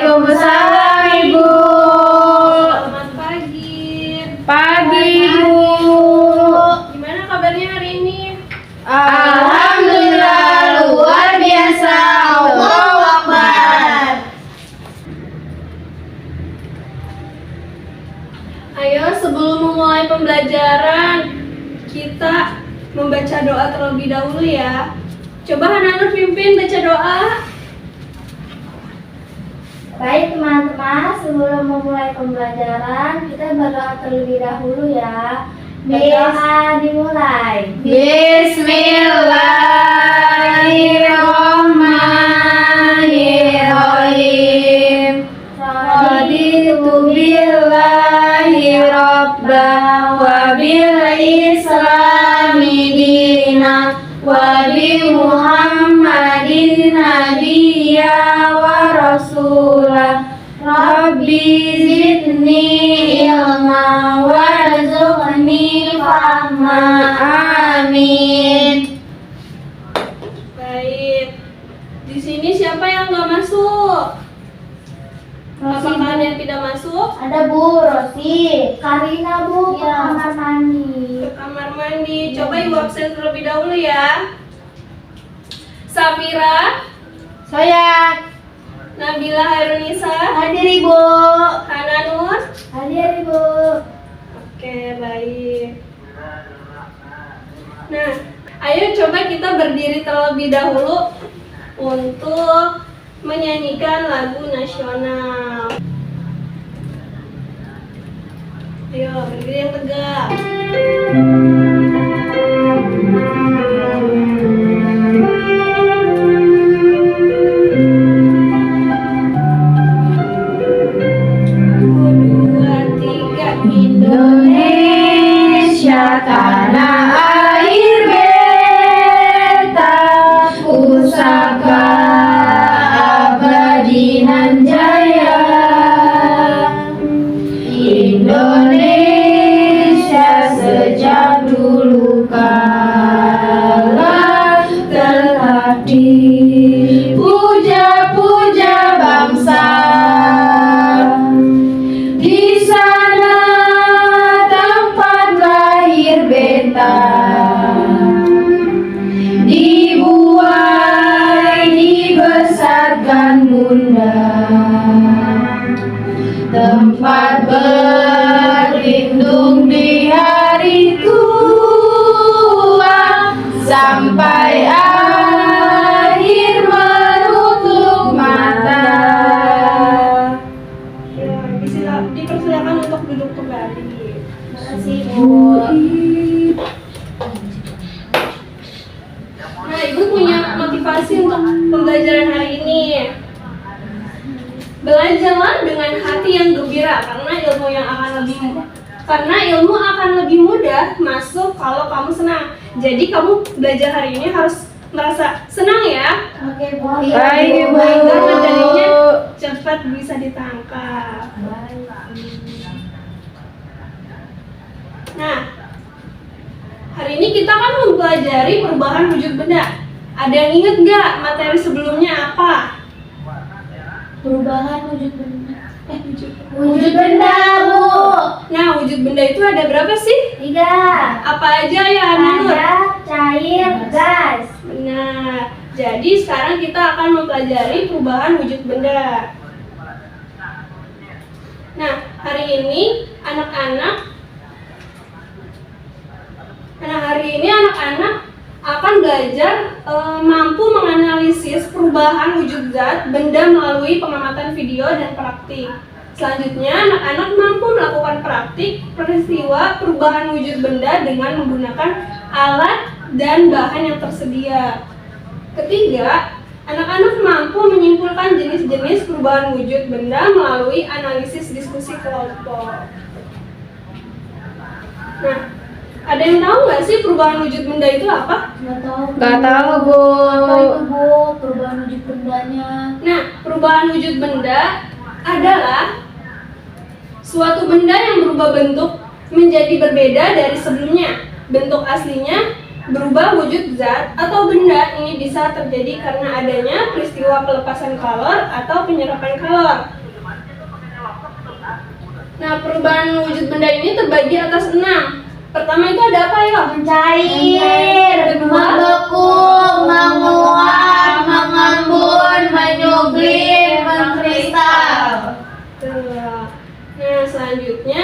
Waalaikumsalam Ibu. Selamat pagi. Pagi Ibu. Gimana kabarnya hari ini? Alhamdulillah luar biasa. Allahu Akbar. Ayo sebelum memulai pembelajaran kita membaca doa terlebih dahulu ya. Coba Hana Nur pimpin baca doa. Baik teman-teman, sebelum memulai pembelajaran kita berdoa terlebih dahulu ya. Berdoa dimulai. Bismillahirrahmanirrahim. Raditu billahi rabban wa bil islami dina wa bi Muhammadin nabiyya wa rasulah. Rabbi zidni ilma warzuqni fahma. Amin. Baik. Di sini siapa yang nggak masuk? Apakah ada yang tidak masuk? Ada Bu Rosi, Karina Bu, ke kamar mandi. Ke kamar mandi. Coba Ibu absen terlebih dahulu ya. Safira, Saya Nabila Hairunisa, Hadir Ibu. Hana Nur. Hadir Ibu. Oke, baik. Nah, ayo coba kita berdiri terlebih dahulu untuk menyanyikan lagu nasional. Ayo, berdiri yang tegak. Satu, dua, tiga. Indonesia tanah air beta, pusaka abadi nan jaya. Indonesia sejak dulu kala tetap dipuja-puja bangsa. Di sana tempat lahir beta, dibuai dibesarkan bunda, tempat berlindung di hari tua sampai akhir menutup mata. Ya, dipersilakan untuk duduk kembali. Terima kasih Bu. Nah, Ibu punya motivasi untuk pembelajaran hari ini. Belajarlah dengan hati yang gembira karena ilmu akan lebih mudah masuk kalau kamu senang. Jadi kamu belajar hari ini harus merasa senang ya. Oke Bu. Baik, Bu. Agar materinya cepat bisa ditangkap. Nah, hari ini kita kan mempelajari perubahan wujud benda. Ada yang inget nggak materi sebelumnya apa? Perubahan wujud benda. Wujud benda Bu. Nah, wujud benda itu ada berapa sih? 3. Apa aja ya, Nur? Ada, cair, gas. Nah, jadi sekarang kita akan mempelajari perubahan wujud benda. Nah, hari ini anak-anak akan belajar mampu menganalisis perubahan wujud zat benda melalui pengamatan video dan praktik. Selanjutnya, anak-anak mampu melakukan praktik peristiwa perubahan wujud benda dengan menggunakan alat dan bahan yang tersedia. Ketiga, anak-anak mampu menyimpulkan jenis-jenis perubahan wujud benda melalui analisis diskusi kelompok. Nah, ada yang tahu nggak sih perubahan wujud benda itu apa? Nggak tahu. Gak tahu Bu. Apa itu Bu? Perubahan wujud bendanya. Nah, perubahan wujud benda adalah suatu benda yang berubah bentuk menjadi berbeda dari sebelumnya. Bentuk aslinya berubah wujud zat atau benda ini bisa terjadi karena adanya peristiwa pelepasan kalor atau penyerapan kalor. Nah, perubahan wujud benda ini terbagi atas 6. Pertama itu ada apa ya? Mencair, membeku, menguap, mengembun, menyublim, mengkristal. Nah, selanjutnya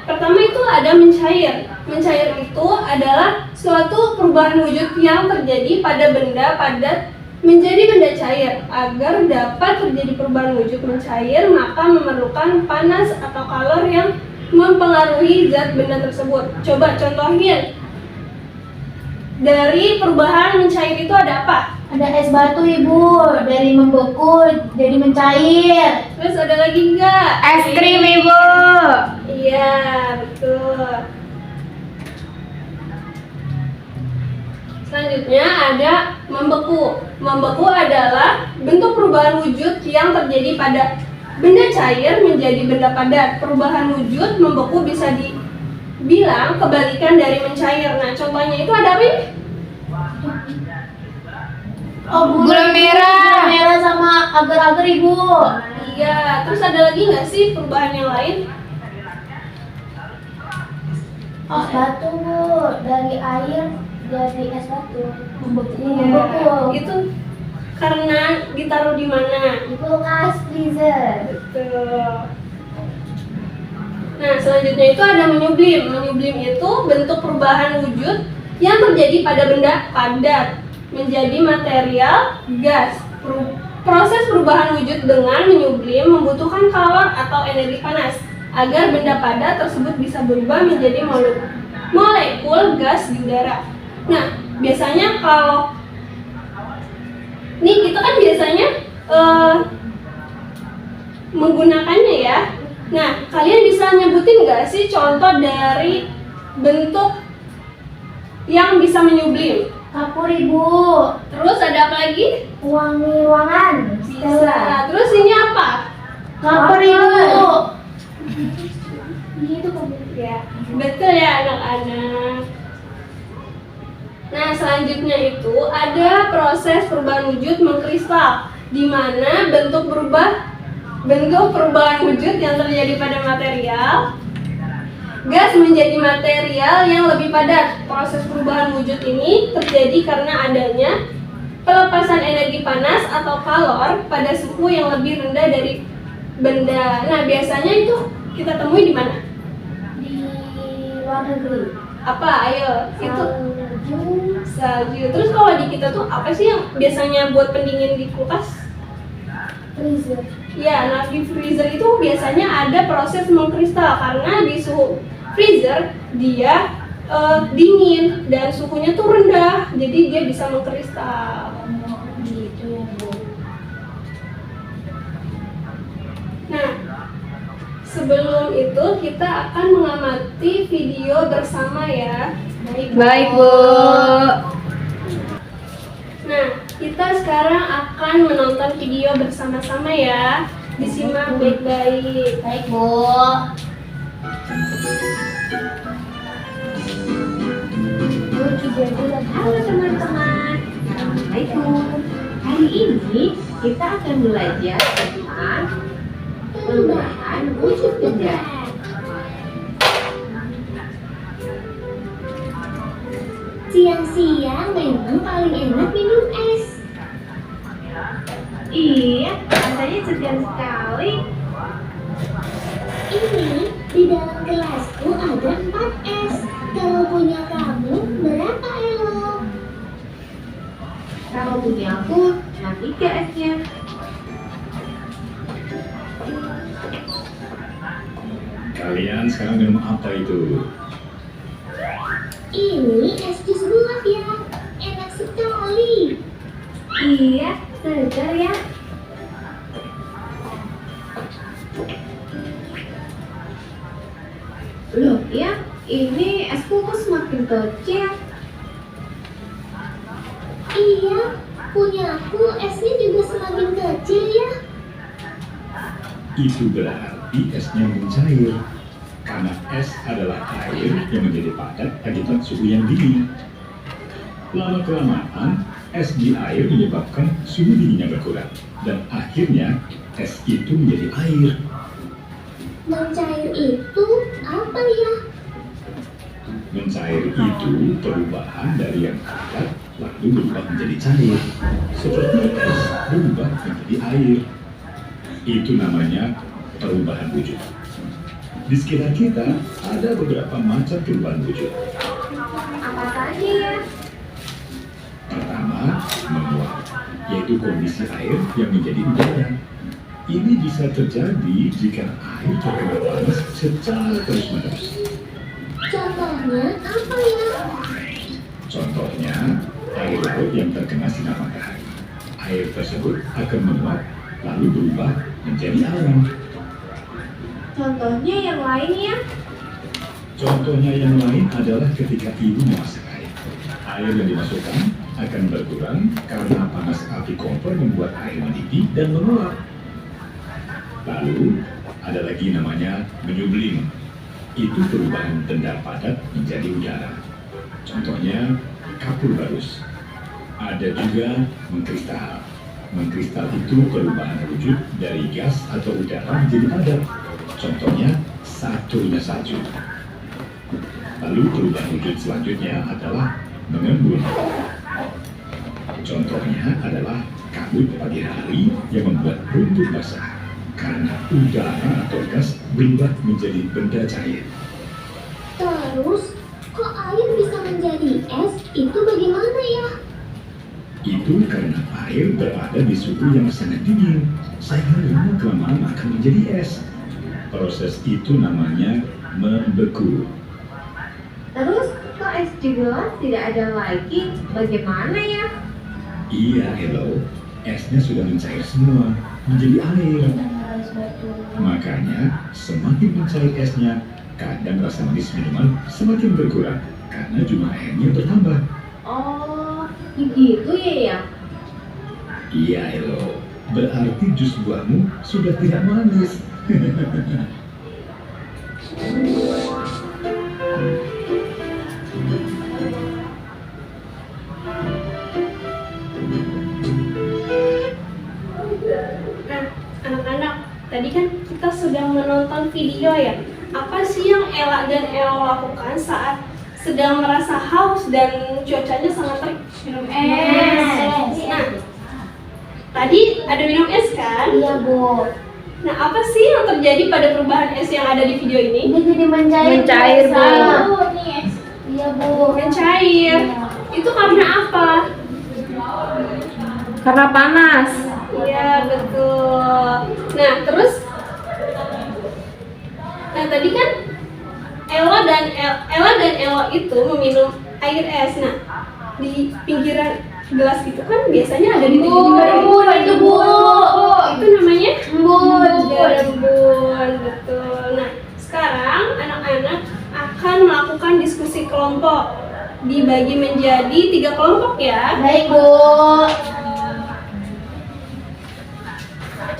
pertama itu ada mencair. Mencair itu adalah suatu perubahan wujud yang terjadi pada benda padat menjadi benda cair. Agar dapat terjadi perubahan wujud mencair, maka memerlukan panas atau kalor yang mempengaruhi zat benda tersebut. Coba contohin. Dari perubahan mencair itu ada apa? Ada es batu, Ibu, dari membeku jadi mencair. Terus ada lagi enggak? Es krim, Ibu. Iya, betul. Selanjutnya ada membeku. Membeku adalah bentuk perubahan wujud yang terjadi pada benda cair menjadi benda padat. Perubahan wujud membeku bisa dibilang kebalikan dari mencair. Nah, contohnya itu ada apa ini? Oh, Gula merah. Gula merah sama agar-agar, Ibu. Iya, terus ada lagi nggak sih perubahan yang lain? Es batu, Bu, dari air jadi es batu. Membeku. Itu karena ditaruh di mana? Di kulkas, freezer. Betul. Nah, selanjutnya itu ada menyublim. Menyublim itu bentuk perubahan wujud yang terjadi pada benda padat menjadi material gas. Proses perubahan wujud dengan menyublim membutuhkan kalor atau energi panas agar benda padat tersebut bisa berubah menjadi molekul gas di udara. Nah, biasanya kalau kita kan biasanya menggunakannya ya. Nah, kalian bisa nyebutin nggak sih contoh dari bentuk yang bisa menyublim? Kapur, Ibu. Terus ada apa lagi? Wangi-wangan. Bisa. Terus ini apa? Kapur, Ibu. Gitu kan. Ya, betul ya anak-anak. Nah, selanjutnya itu ada proses perubahan wujud mengkristal, di mana bentuk perubahan wujud yang terjadi pada material gas menjadi material yang lebih padat. Proses perubahan wujud ini terjadi karena adanya pelepasan energi panas atau kalor pada suhu yang lebih rendah dari benda. Nah, biasanya itu kita temui di mana? Di luar negeri. Apa? Ayo, itu Salju. salju. Terus kalau di kita tuh apa sih yang biasanya buat pendingin di kulkas? Freezer. Ya, nah di freezer itu biasanya ada proses mengkristal karena di suhu freezer dia dingin dan suhunya tuh rendah, jadi dia bisa mengkristal. Gitu ya, Bu. Nah, sebelum itu kita akan mengamati video bersama ya. Baik, Bu. Nah, kita sekarang akan menonton video bersama-sama ya. Disimak baik-baik. Baik, Bu. Halo teman-teman, Assalamualaikum. Hari ini kita akan belajar tentang perubahan wujud benda. Siang-siang memang paling enak minum es. Iya, rasanya segar sekali. Ini di dalam gelasku ada 4 es. Kalau punya kamu berapa, Elo? Kalau punya aku, cuma 3 esnya. Kalian sekarang minum apa itu? Ini es jus buah ya. Enak sekali. Iya, segar ya. Loh ya, ini esku kok semakin kecil. Iya, punya aku esnya juga semakin kecil ya. Itu berarti esnya mencair. Karena es adalah air yang menjadi padat akibat suhu yang dingin. Lama-kelamaan, es di air menyebabkan suhu dinginnya berkurang. Dan akhirnya, es itu menjadi air. Mencair itu apa ya? Mencair itu perubahan dari yang padat lalu berubah menjadi cair. Seperti es berubah menjadi air. Itu namanya perubahan wujud. Di sekitar kita ada beberapa macam perubahan wujud. Apa saja ya? Pertama, menguap, yaitu kondisi air yang menjadi udara. Ini bisa terjadi jika air terkena panas secara terus-menerus. Contohnya apa ya? Contohnya, air laut yang terkena sinar matahari. Air tersebut akan menguap, lalu berubah menjadi awan. Contohnya yang lain ya? Contohnya yang lain adalah ketika ibu memasak air. Air yang dimasukkan akan berkurang karena panas api kompor membuat air mendidih dan menguap. Lalu, ada lagi namanya menyublim. Itu perubahan benda padat menjadi udara. Contohnya, kapur barus. Ada juga mengkristal. Mengkristal itu perubahan wujud dari gas atau udara menjadi padat. Contohnya, satunya salju. Lalu perubahan wujud selanjutnya adalah mengembun. Contohnya adalah kabut pagi hari yang membuat rumput basah. Karena udara atau gas berubah menjadi benda cair. Terus, kok air bisa menjadi es? Itu bagaimana ya? Itu karena air berada di suhu yang sangat dingin, sehingga lama-kelamaan akan menjadi es. Proses itu namanya membeku. Terus kok es juga tidak ada lagi? Bagaimana ya? Iya, Elo. Esnya sudah mencair semua, menjadi air. Makanya, semakin mencair esnya, kadang rasa manis minuman semakin berkurang karena jumlah airnya bertambah. Oh, begitu ya? Iya, Elo. Berarti jus buahmu sudah tidak manis. Nah, anak-anak, tadi kan kita sudah menonton video ya. Apa sih yang Ella dan Elo lakukan saat sedang merasa haus dan cuacanya sangat terik? Minum es. Nah, tadi ada minum es kan? Iya, Bu. Nah, apa sih yang terjadi pada perubahan es yang ada di video ini? Dia jadi mencair. Mencair, Bu. Iya, Bu. Mencair. Itu karena apa? Karena panas. Iya, betul. Nah, terus tadi kan Ella dan Elo itu meminum air es. Nah, di pinggiran gelas itu kan biasanya ada di pinggiran itu, Bu. Itu namanya embun. Embun, betul. Nah, sekarang anak-anak akan melakukan diskusi kelompok. Dibagi menjadi 3 kelompok ya. Baik, Bu.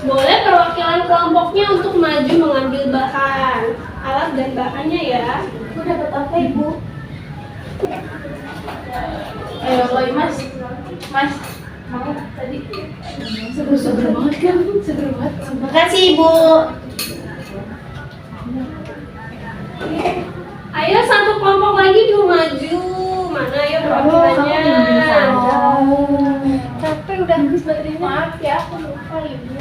Boleh perwakilan kelompoknya untuk maju mengambil bahan, alat dan bahannya ya. Bu dapat apa, Ibu? Ayo, Mas. Mas, mau tadi seger banget kan? Seger banget. Makasih, Ibu. Ayo satu kelompok lagi dulu maju. Mana ya perwakilannya? Capek udah habis baterainya. Maaf ya, aku lupa, Ibu.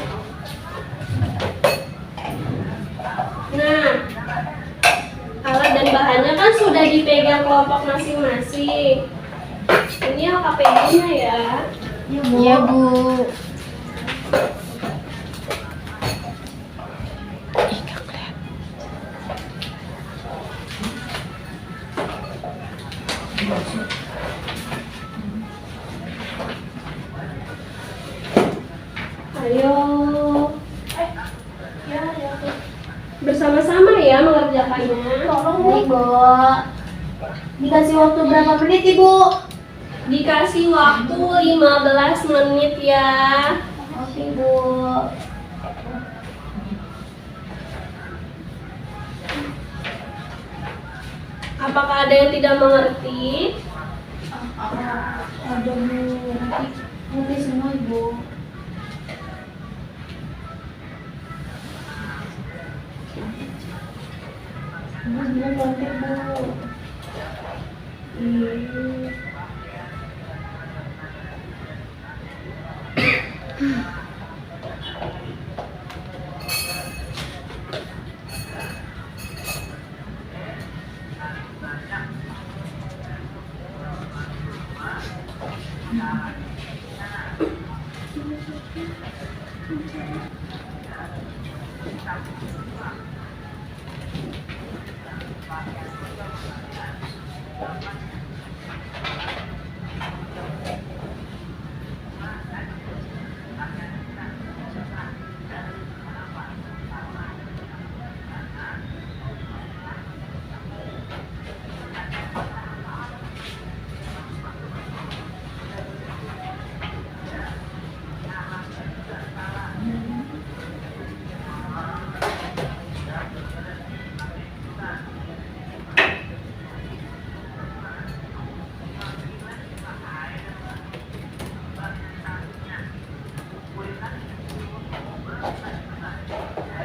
Nah, alat dan bahannya kan sudah dipegang kelompok masing-masing. Ini LKPD-nya ya. Iya, Bu. Ayo. Bersama-sama ya mengerjakannya. Tolong, Bu. Ibu. Dikasih waktu berapa menit, Ibu? Dikasih waktu 15 menit ya. Oke, Bu. Apakah ada yang tidak mengerti? ada Bu, nanti semua Ibu. Sebentar kontek Bu.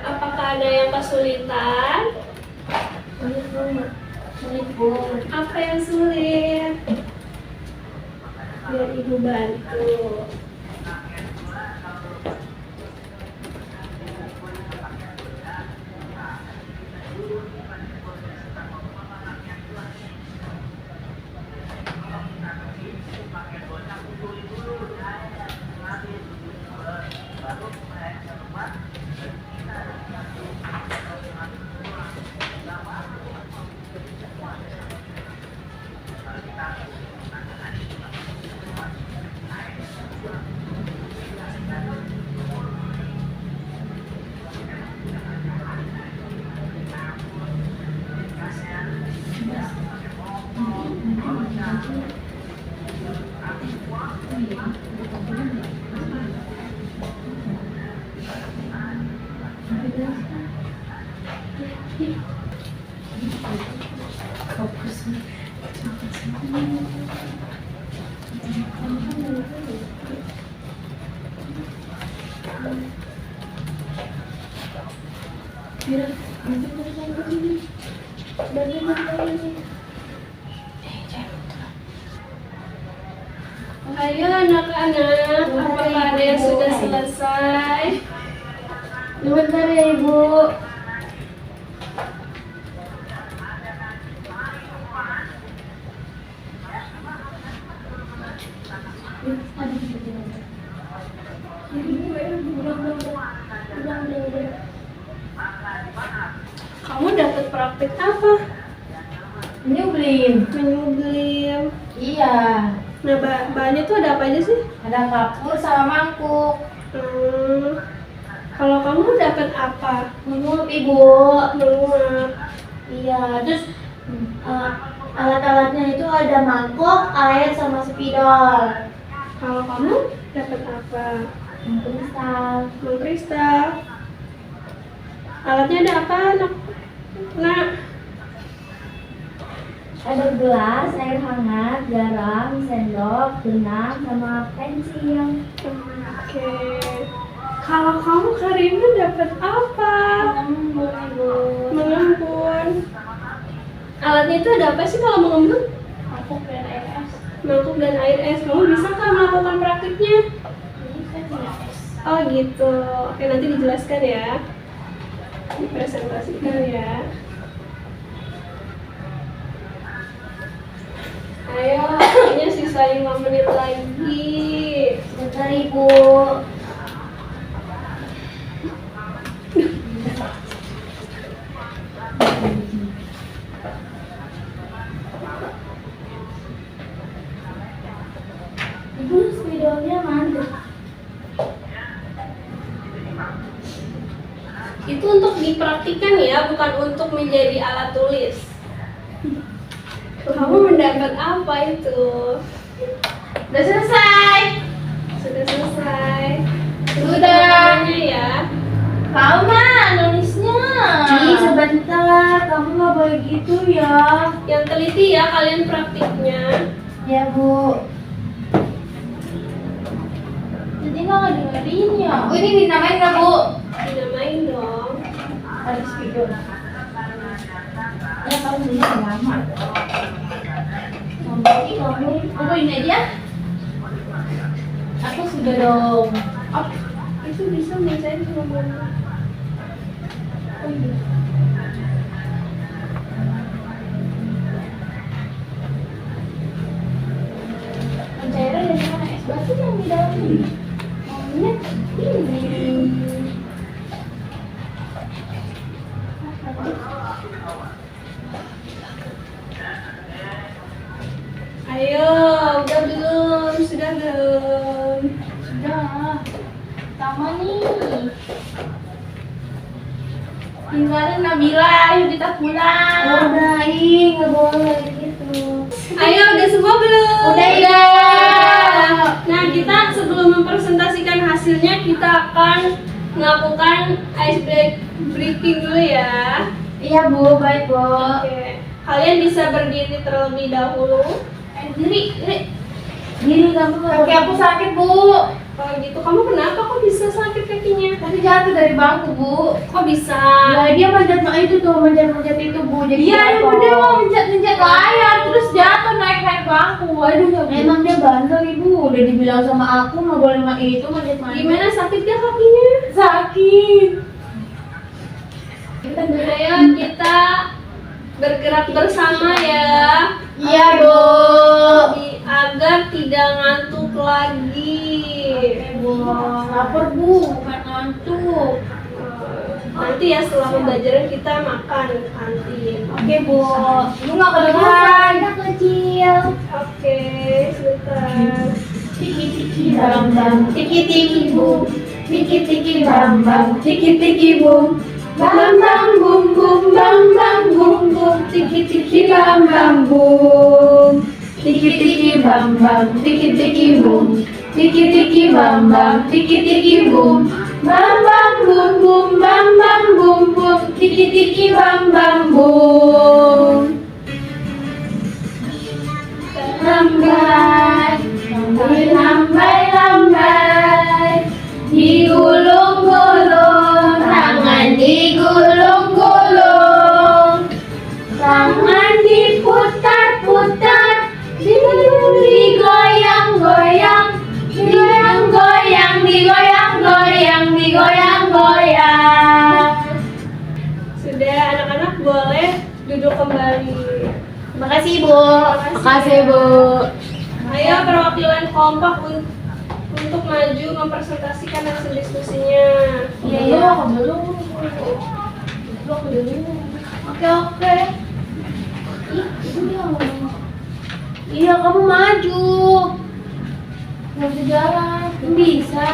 Apakah ada yang kesulitan? Sulit Bu. Apa yang sulit? Biar Ibu bantu. Ayo anak-anak, apakah ada yang sudah selesai? Sebentar ya Ibu. Kamu dapat praktik apa? Nyublin. Menyublim. Iya. Nah, bahannya tuh ada apa aja sih? Ada kapur sama mangkuk. Kalau kamu dapat apa? Menguap Ibu. Menguap. Iya. Terus alat-alatnya itu ada mangkok, air sama spidol. Kalau kamu dapat apa? Kristal. Mengkristal. Alatnya ada apa, nak? Nak. Ada gelas, air hangat, garam, sendok, benang, sama pensil. Oke. Kalau kamu Karina dapat apa? Mengembun Ibu. Mengembun. Alatnya itu ada apa sih kalau mengembun? Mangkuk dan air es. Mangkuk dan air es. Kamu bisa nggak melakukan praktiknya? Ini kan tidak es. Oh gitu. Oke, nanti dijelaskan ya. Dipresentasikan ya. Ayo, kayaknya sisa 5 menit lagi. Sebentar Ibu. Ibu spidolnya mana? Itu untuk dipraktikkan ya, bukan untuk menjadi alat tulis. Kamu mendapat apa itu? Udah selesai. Sudah selesai. Sudah. Temannya ya. Kau mah nulisnya. Ih, sebentar. Kamu nggak boleh gitu ya. Yang teliti ya kalian praktiknya. Ya Bu. nggak dengerin ya. Oh, ini dinamain nggak, Bu? Dinamain dong. Harus video. Ya kalau ini lama. Nanti kamu Ini aja. aku sudah dong. Oh, itu bisa bacain ngomongnya. Oh iya. Pencairan dari mana? Es batu yang di dalam ini. Maunya ini. Ayo, udah belum? Sudah belum? Sudah. Sama nih. Tinggalin Nabila, ayo kita pulang. Udah, nggak boleh gitu. Ayo, udah semua belum? Udah ya. Nah, kita sebelum mempresentasikan hasilnya, kita akan melakukan ice breaking dulu ya. Iya Bu, baik Bu. Oke, kalian bisa berdiri terlebih dahulu. Diri kamu kaki aku sakit Bu. Kalau gitu, kamu kenapa kok bisa sakit kakinya? Tadi jatuh dari bangku Bu. Kok bisa? Ya dia manjat itu tuh, manjat itu Bu. Jadi Iya, jatuh. bener, mau manjat layar terus jatuh naik bangku. Waduh ya Bu. Emang dia bandel Ibu. Udah dibilang sama aku nggak boleh itu manjat. Gimana sakit gak kakinya? Sakit. Ayo kita bergerak bersama ya. Iya Bu. Agar tidak ngantuk lagi. Bu, lapar Bu, bukan ngantuk. Nanti ya setelah pembelajaran kita makan di kantin. Oke Bu, lu nggak kedengeran. Anak kecil. Oke, sebentar. Tiki-tiki bam-bam, tiki-tiki boom, tiki-tiki bam-bam, tiki-tiki boom. Bam bam boom boom bam bam boom boom, tiki-tiki bam bam boom. Tiki-tiki bam bam, tiki-tiki boom, tiki-tiki bam bam, tiki-tiki boom. Bam bam boom boom bam bam boom boom, tiki-tiki bam bam boom. Lambai, lambai, lambai, digulung-gulung, tangan digulung-gulung, tangan diputar-putar, digoyang-goyang, digoyang-goyang, digoyang-goyang, digoyang-goyang. Sudah, anak-anak boleh duduk kembali. Terima kasih Bu. Terima kasih Bu. Ayo perwakilan kelompok untuk maju mempresentasikan hasil diskusinya. Iya, aku belum. Oke. Ih, itu dia ngomong. Iya, kamu maju. Nggak bisa jalan. Bisa.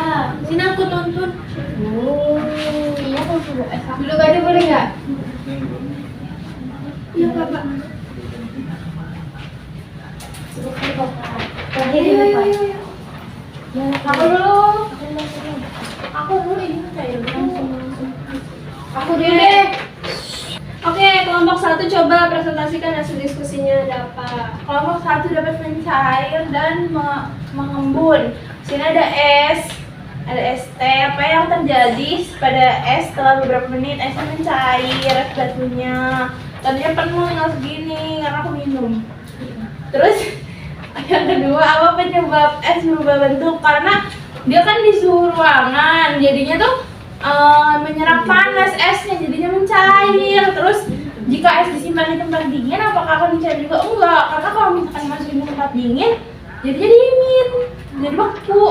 Sini aku tuntun. Oh, iya aku suruh. Duduk aja boleh nggak? Iya, Bapak. Terakhir di depan. Ya, aku dulu. Aku dulu ini kayak langsung. Aku dulu deh. Oke, kelompok 1 coba presentasikan hasil diskusinya ada apa? Kelompok 1 dapat mencair dan mengembun. Sini ada es, ada es teh. Apa yang terjadi pada es setelah beberapa menit esnya mencair, es batunya. Tadinya penuh tinggal segini karena aku minum. Terus yang kedua, apa penyebab es berubah bentuk? Karena dia kan di suhu ruangan, jadinya tuh menyerap panas esnya, jadinya mencair. Terus jika es disimpan di tempat dingin, apakah akan mencair juga? Enggak, karena kalau misalkan masukin di tempat dingin, jadinya dingin, jadi beku.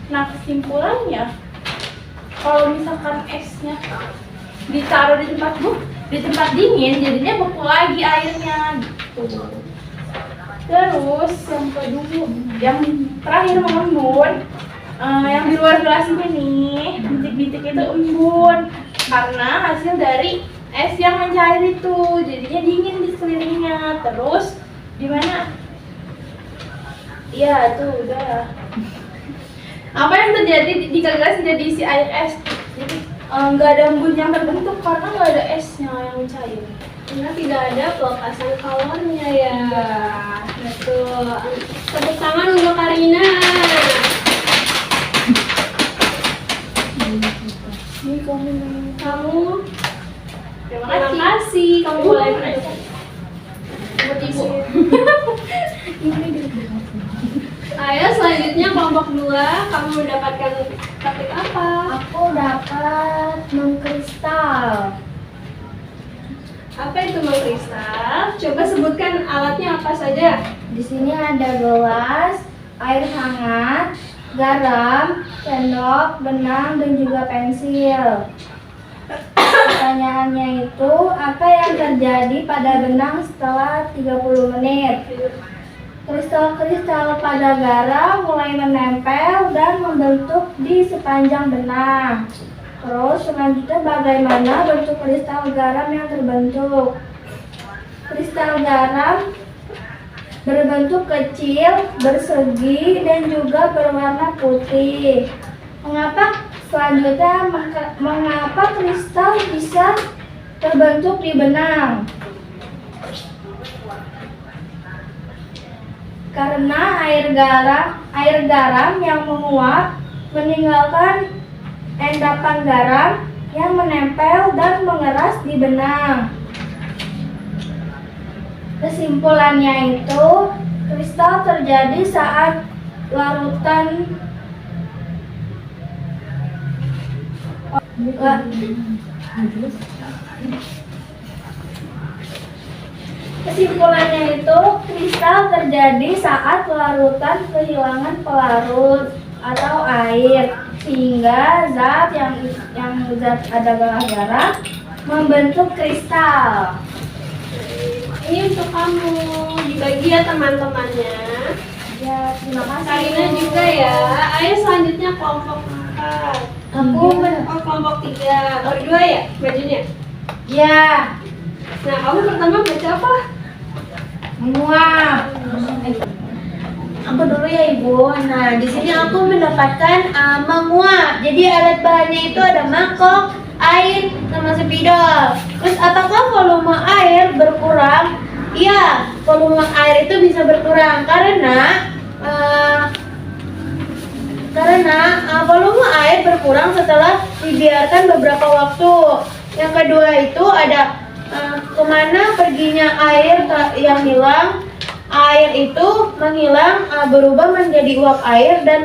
Nah kesimpulannya, kalau misalkan esnya ditaruh di tempat dingin, jadinya beku lagi airnya gitu. Terus yang terakhir mengembun, yang di luar gelas ini nih, bintik-bintik itu embun karena hasil dari es yang mencair itu, jadinya dingin di sekelilingnya. Terus gimana? Iya tuh udah. Apa yang terjadi jika gelas tidak diisi air es? Jadi nggak ada embun yang terbentuk karena nggak ada esnya yang mencair. Karena tidak ada pelepasan kalornya ya. Betul. Tepuk tangan untuk Karina. Kamu terima kasih. Kamu boleh buat ibu. Ayo selanjutnya kelompok 2, kamu mendapatkan praktik apa? Aku dapat mengkristal. Apa itu mengkristal? Coba sebutkan alatnya apa saja. Di sini ada gelas, air hangat, garam, sendok, benang, dan juga pensil. Pertanyaannya itu, apa yang terjadi pada benang setelah 30 menit? Kristal-kristal pada garam mulai menempel dan membentuk di sepanjang benang. Terus selanjutnya bagaimana bentuk kristal garam yang terbentuk? Kristal garam berbentuk kecil, bersegi, dan juga berwarna putih. Mengapa kristal bisa terbentuk di benang? Karena air garam yang menguap meninggalkan endapan garam yang menempel dan mengeras di benang. Kesimpulannya itu, kristal terjadi saat larutan Kesimpulannya itu, kristal terjadi saat larutan kehilangan pelarut atau air, sehingga zat yang zat adalah garam membentuk kristal. Ini untuk kamu, dibagi ya teman-temannya. Ya, terima kasih. Karina juga ya. Ayo selanjutnya kelompok 4. Kelompok 3. Berdua ya bajunya? Ya, Nah, kamu pertama baca apa? Menguap. Aku dulu ya Ibu. Nah, di sini aku mendapatkan menguap. Jadi alat bahannya itu ada mangkok, air, sama spidol. Terus apakah volume air berkurang? Iya, volume air itu bisa berkurang karena volume air berkurang setelah dibiarkan beberapa waktu. Yang kedua itu ada kemana perginya air yang hilang. Air itu menghilang, berubah menjadi uap air dan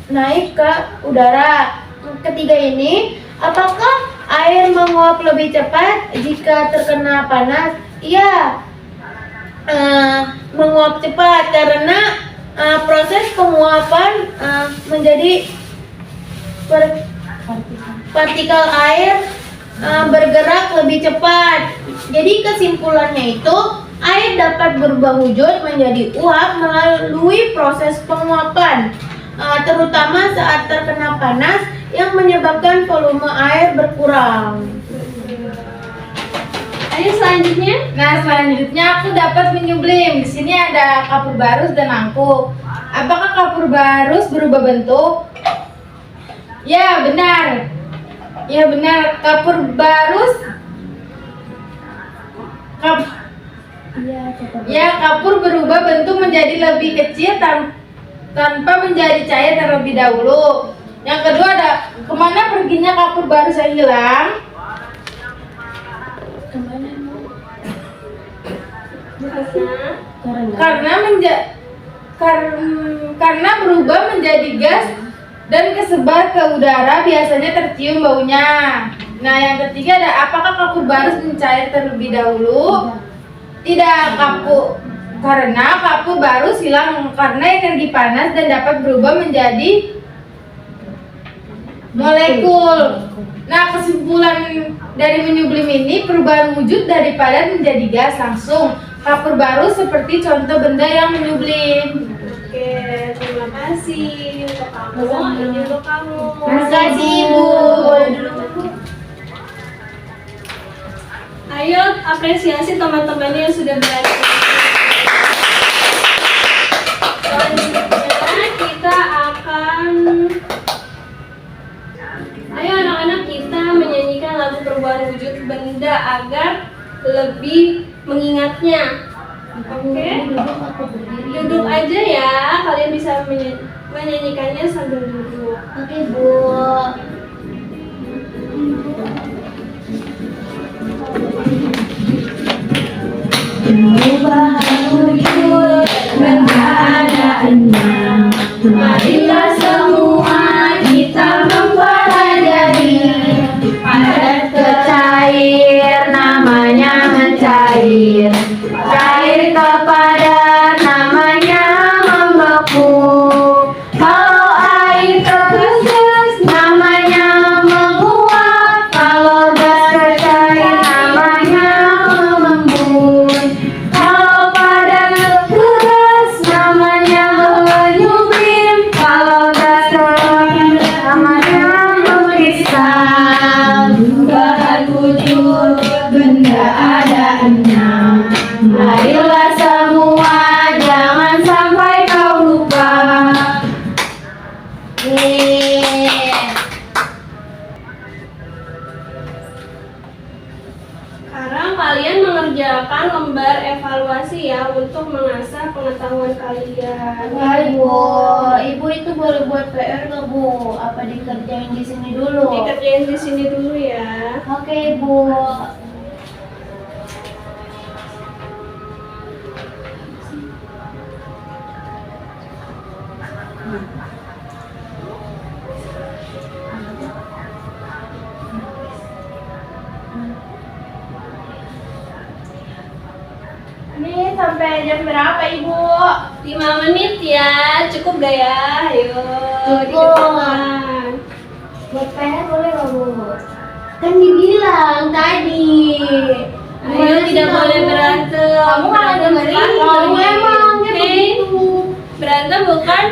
naik ke udara. Ketiga ini, apakah air menguap lebih cepat jika terkena panas? Iya, menguap cepat karena proses penguapan menjadi partikel air bergerak lebih cepat. Jadi kesimpulannya itu, air dapat berubah wujud menjadi uap melalui proses penguapan, terutama saat terkena panas yang menyebabkan volume air berkurang. Ayo selanjutnya. Nah, selanjutnya aku dapat menyublim. Di sini ada kapur barus dan angkuh. Apakah kapur barus berubah bentuk? Ya, benar. Ya, benar. Kapur barus kapur berubah bentuk menjadi lebih kecil tanpa menjadi cair terlebih dahulu. Yang kedua ada kemana perginya kapur barus yang hilang? Karena berubah menjadi gas dan kesebar ke udara, biasanya tercium baunya. Nah, yang ketiga ada apakah kapur barus mencair terlebih dahulu? Tidak, karena kapur barus hilang karena energi panas dan dapat berubah menjadi molekul. Nah, kesimpulan dari menyublim ini, perubahan wujud dari padat menjadi gas langsung. Kapur barus seperti contoh benda yang menyublim. Oke, terima kasih untuk kamu. Ini untuk kamu. Terima kasih Ibu. Ayo apresiasi teman-temannya yang sudah belajar. Selanjutnya kita akan anak-anak kita menyanyikan lagu perubahan wujud benda agar lebih mengingatnya. Oke? Duduk aja ya, kalian bisa menyanyikannya sambil duduk. Oke, Bu. Perubahan wujud benda adanya. Marilah semua kita mempelajari. Padat ke cair, namanya mencair. Cair ke padat, namanya membeku. Kalau air ke gas, namanya menguap. Kalau gas ke cair, namanya mengembun. Kalau padat ke gas, namanya menyublim. Kalau gas ke padat, namanya mengkristal. Perubahan wujud benda ada enam. Marilah semua, jangan sampai kau lupa. Sekarang kalian mengerjakan lembar evaluasi ya untuk mengasah pengetahuan kalian. Hai Bu, Ibu itu boleh buat PR nggak Bu? Apa dikerjain di sini dulu? Dikerjain di sini dulu ya. Oke Bu. Ini sampai jam berapa Ibu? 5 menit ya, cukup gak ya? Ayo, Cukup. dikerjakan. Buat PR boleh nggak Bu? Kan dibilang tadi. Ayo, tidak boleh berantem. Kamu malah dengerin. Kamu emangnya Hei, begitu. berantem bukan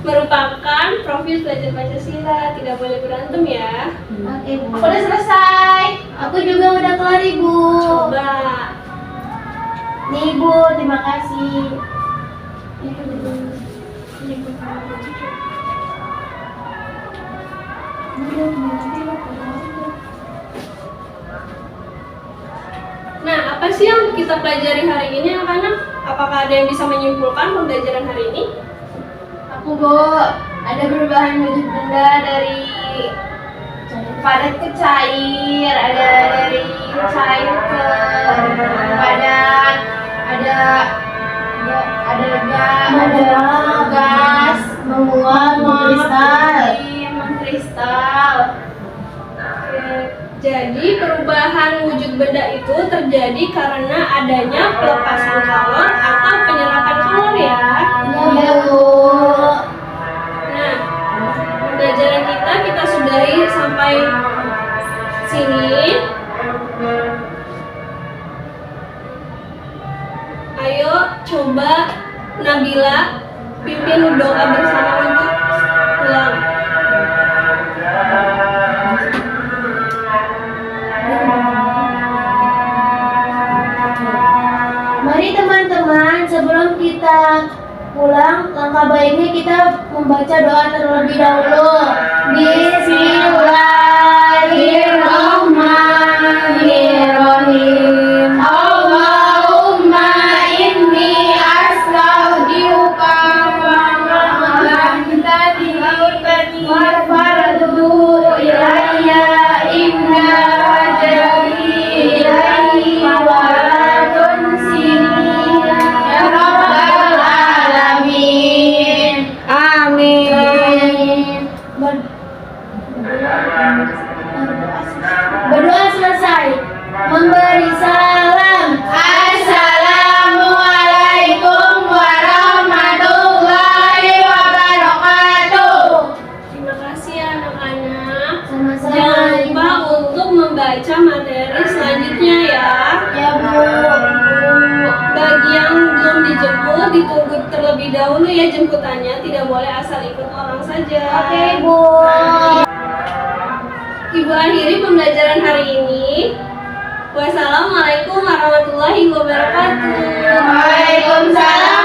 merupakan profil belajar Pancasila. Tidak boleh berantem ya. Oke Bu. Aku udah selesai. Aku juga udah kelar Ibu. Coba. Nih Bu, terima kasih. Nah, apa sih yang kita pelajari hari ini anak-anak? Apakah ada yang bisa menyimpulkan pembelajaran hari ini? Aku Bu, ada perubahan wujud benda dari padat ke cair, ada dari cair ke padat, ada gas, menguap, mengkristal. mengkristal. Oke, jadi perubahan wujud benda itu terjadi karena adanya pelepasan kalor atau penyerapan kalor ya. Iya Bu. Nah, pembelajaran kita sudahi sampai sini. Ayo coba Nabila pimpin doa bersama untuk pulang. Mari teman-teman, sebelum kita pulang, langkah baiknya kita membaca doa terlebih dahulu. Bismillahirrahmanirrahim. Allahumma inni astaghfiruka wa faradu ilayya inna rajali ilayhi wa tunsini ya rabbal alamin. Amin. Berdoa selesai. Memberi salam. Assalamualaikum warahmatullahi wabarakatuh. Terima kasih ya anak-anak. Sama-sama. Jangan lupa untuk membaca materi selanjutnya ya. Ya Bu. Bagi yang belum dijemput, ditunggu terlebih dahulu ya jemputannya. Tidak boleh asal ikut orang saja. Oke Bu. Ibu akhiri pembelajaran hari ini. Wassalamualaikum warahmatullahi wabarakatuh. Waalaikumsalam